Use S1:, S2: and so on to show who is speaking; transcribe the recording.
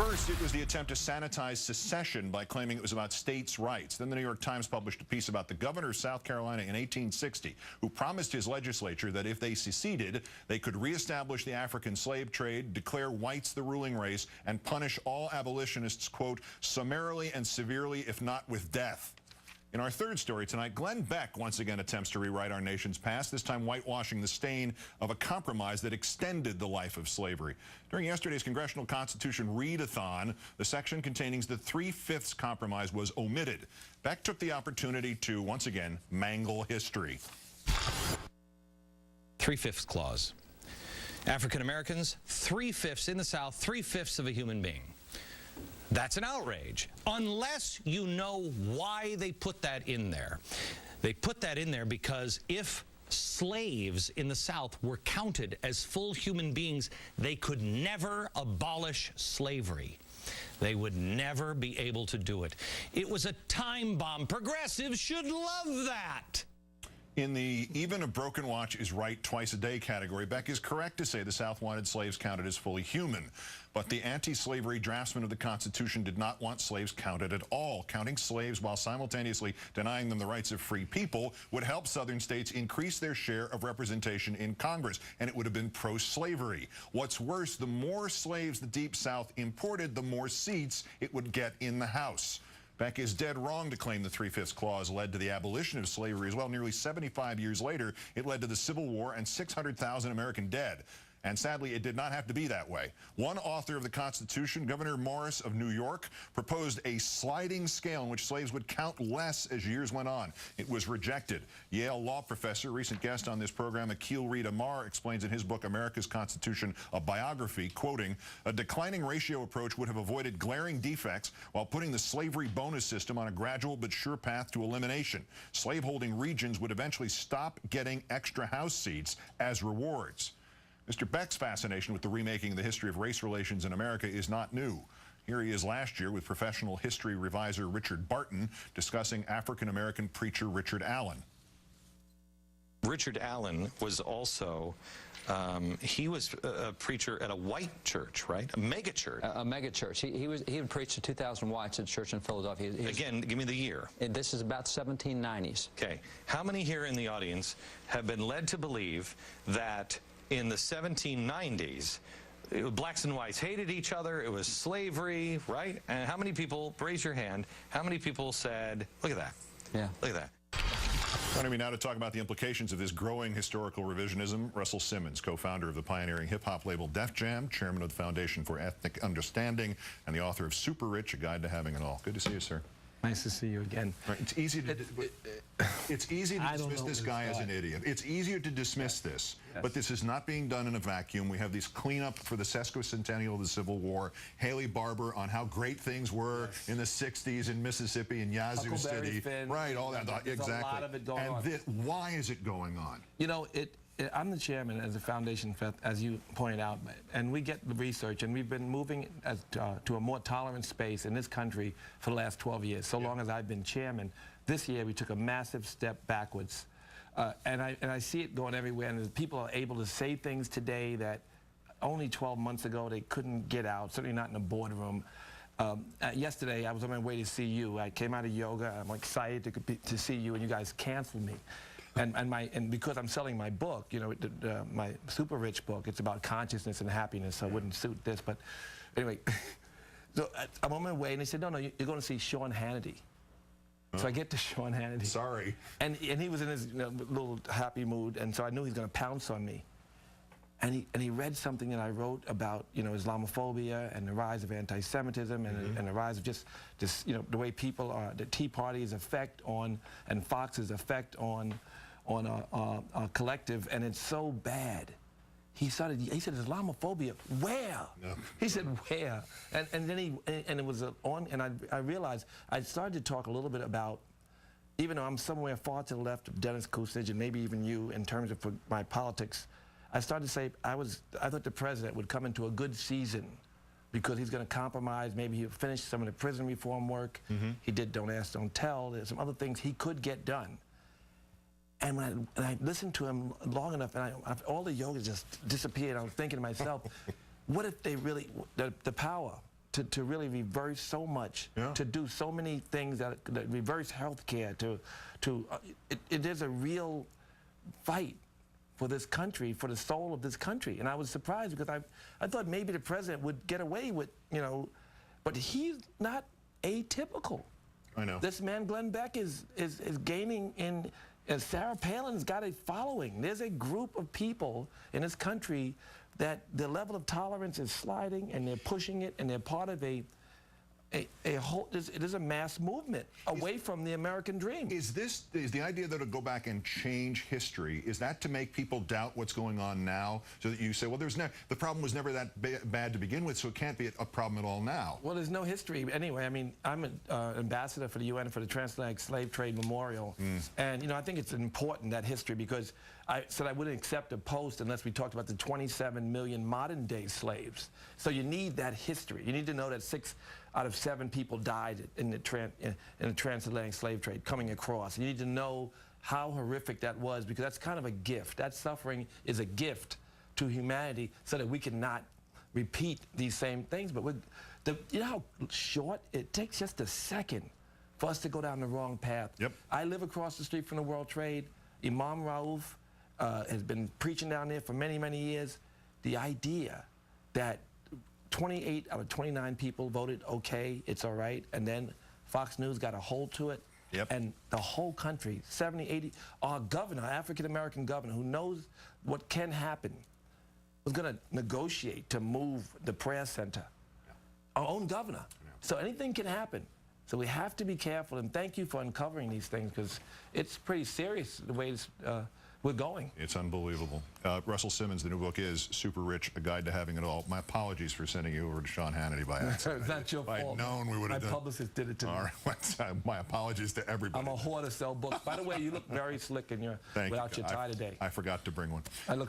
S1: First, it was the attempt to sanitize secession by claiming it was about states' rights. Then the New York Times published a piece about the governor of South Carolina in 1860, who promised his legislature that if they seceded, they could reestablish the African slave trade, declare whites the ruling race, and punish all abolitionists, quote, summarily and severely, if not with death. In our third story tonight, Glenn Beck once again attempts to rewrite our nation's past, this time whitewashing the stain of a compromise that extended the life of slavery. During yesterday's Congressional Constitution Read-a-thon, the section containing the 3/5 compromise was omitted. Beck took the opportunity to, once again, mangle history.
S2: 3/5 clause. African Americans, 3/5 in the South, 3/5 of a human being. That's an outrage, unless you know why they put that in there. They put that in there because if slaves in the South were counted as full human beings, they could never abolish slavery. They would never be able to do it. It was a time bomb. Progressives should love that.
S1: In the even a broken watch is right twice a day category, Beck is correct to say the South wanted slaves counted as fully human. But the anti-slavery draftsman of the Constitution did not want slaves counted at all. Counting slaves while simultaneously denying them the rights of free people would help Southern states increase their share of representation in Congress, and it would have been pro-slavery. What's worse, the more slaves the Deep South imported, the more seats it would get in the House. Beck is dead wrong to claim the 3/5 clause led to the abolition of slavery as well. Nearly 75 years later, it led to the Civil War and 600,000 American dead. And sadly, it did not have to be that way. One author of the Constitution, Governor Morris of New York, proposed a sliding scale in which slaves would count less as years went on. It was rejected. Yale law professor, recent guest on this program, Akil Reed Amar, explains in his book, America's Constitution, a Biography, quoting, a declining ratio approach would have avoided glaring defects while putting the slavery bonus system on a gradual but sure path to elimination. Slaveholding regions would eventually stop getting extra House seats as rewards. Mr. Beck's fascination with the remaking of the history of race relations in America is not new. Here he is last year with professional history reviser Richard Barton discussing African-American preacher Richard Allen.
S3: Richard Allen was also, he was a preacher at a white church, right? A mega church.
S4: A mega church. He would preach to 2,000 whites at a church in Philadelphia.
S3: Again, give me the year.
S4: This is about 1790s.
S3: Okay. How many here in the audience have been led to believe that in the 1790s, blacks and whites hated each other, it was slavery, right? And how many people, raise your hand, how many people said, look at that,
S4: yeah,
S3: look at that.
S1: Joining me now to talk about the implications of this growing historical revisionism, Russell Simmons, co-founder of the pioneering hip-hop label Def Jam, chairman of the Foundation for Ethnic Understanding, and the author of Super Rich, A Guide to Having It All. Good to see you, sir.
S5: Nice to see you again.
S1: Right, it's easy to dismiss this guy as an idiot. It's easier to dismiss this, but this is not being done in a vacuum. We have this cleanup for the sesquicentennial of the Civil War. Haley Barbour on how great things were in the 60s in Mississippi and Yazoo City. Right, all that. Exactly.
S5: A lot of it going on.
S1: Why is it going on?
S5: You know, I'm the chairman as a foundation, as you pointed out, and we get the research, and we've been moving to a more tolerant space in this country for the last 12 years. So long as I've been chairman, this year we took a massive step backwards, and I see it going everywhere. And people are able to say things today that only 12 months ago they couldn't get out. Certainly not in a boardroom. Yesterday I was on my way to see you. I came out of yoga. I'm excited to see you, and you guys canceled me. And because I'm selling my book, you know, my Super Rich book, it's about consciousness and happiness, so it wouldn't suit this. But anyway, so I'm on my way, and they said, no, you're going to see Sean Hannity. So I get to Sean Hannity.
S1: Sorry.
S5: And he was in his little happy mood, and so I knew he was going to pounce on me. And he read something that I wrote about, you know, Islamophobia and the rise of anti-Semitism and the rise of just the way people are, the Tea Party's effect on, and Fox's effect on a collective, and it's so bad. He said Islamophobia, where? No. He said where? And then it was I realized I started to talk a little bit about, even though I'm somewhere far to the left of Dennis Kucinich and maybe even you in terms of my politics, I started to say I thought the president would come into a good season because he's going to compromise. Maybe he'll finish some of the prison reform work. He did Don't Ask, Don't Tell. There's some other things he could get done. And when I listened to him long enough, and all the yoga just disappeared, I was thinking to myself, what if they really, the power to really reverse so much, to do so many things that reverse health care, it is a real fight for this country, for the soul of this country. And I was surprised because I thought maybe the president would get away with, but he's not atypical.
S1: I know.
S5: This man, Glenn Beck, is gaining in, and Sarah Palin's got a following. There's a group of people in this country that the level of tolerance is sliding, and they're pushing it, and they're part of a whole, it is a mass movement away from the American dream.
S1: Is the idea that it'll go back and change history, is that to make people doubt what's going on now, so that you say, well, the problem was never that bad to begin with, so it can't be a problem at all now?
S5: Well, there's no history anyway. I mean, I'm an ambassador for the UN for the Transatlantic Slave Trade Memorial, and I think it's important, that history, because I said I wouldn't accept a post unless we talked about the 27 million modern-day slaves. So you need that history. You need to know that 6 out of 7 people died in the transatlantic slave trade coming across. You need to know how horrific that was, because that's kind of a gift. That suffering is a gift to humanity, so that we can not repeat these same things. But you know how short it takes, just a second for us to go down the wrong path.
S1: Yep.
S5: I live across the street from the World Trade. Imam Raouf has been preaching down there for many, many years. The idea that 28 out of 29 people voted okay, it's all right, and then Fox News got a hold to it, and the whole country, 70, 80, our governor, African-American governor, who knows what can happen, was going to negotiate to move the prayer center. Our own governor. So anything can happen. So we have to be careful, and thank you for uncovering these things, because it's pretty serious the way we're going.
S1: It's unbelievable. Russell Simmons, the new book is Super Rich, A Guide to Having It All. My apologies for sending you over to Sean Hannity by accident.
S5: It's not your fault.
S1: If I'd known, we would have done.
S5: My publicist did it to me.
S1: All right. My apologies to everybody.
S5: I'm a whore to sell books. By the way, you look very slick in your without your tie today.
S1: I forgot to bring one.
S5: I look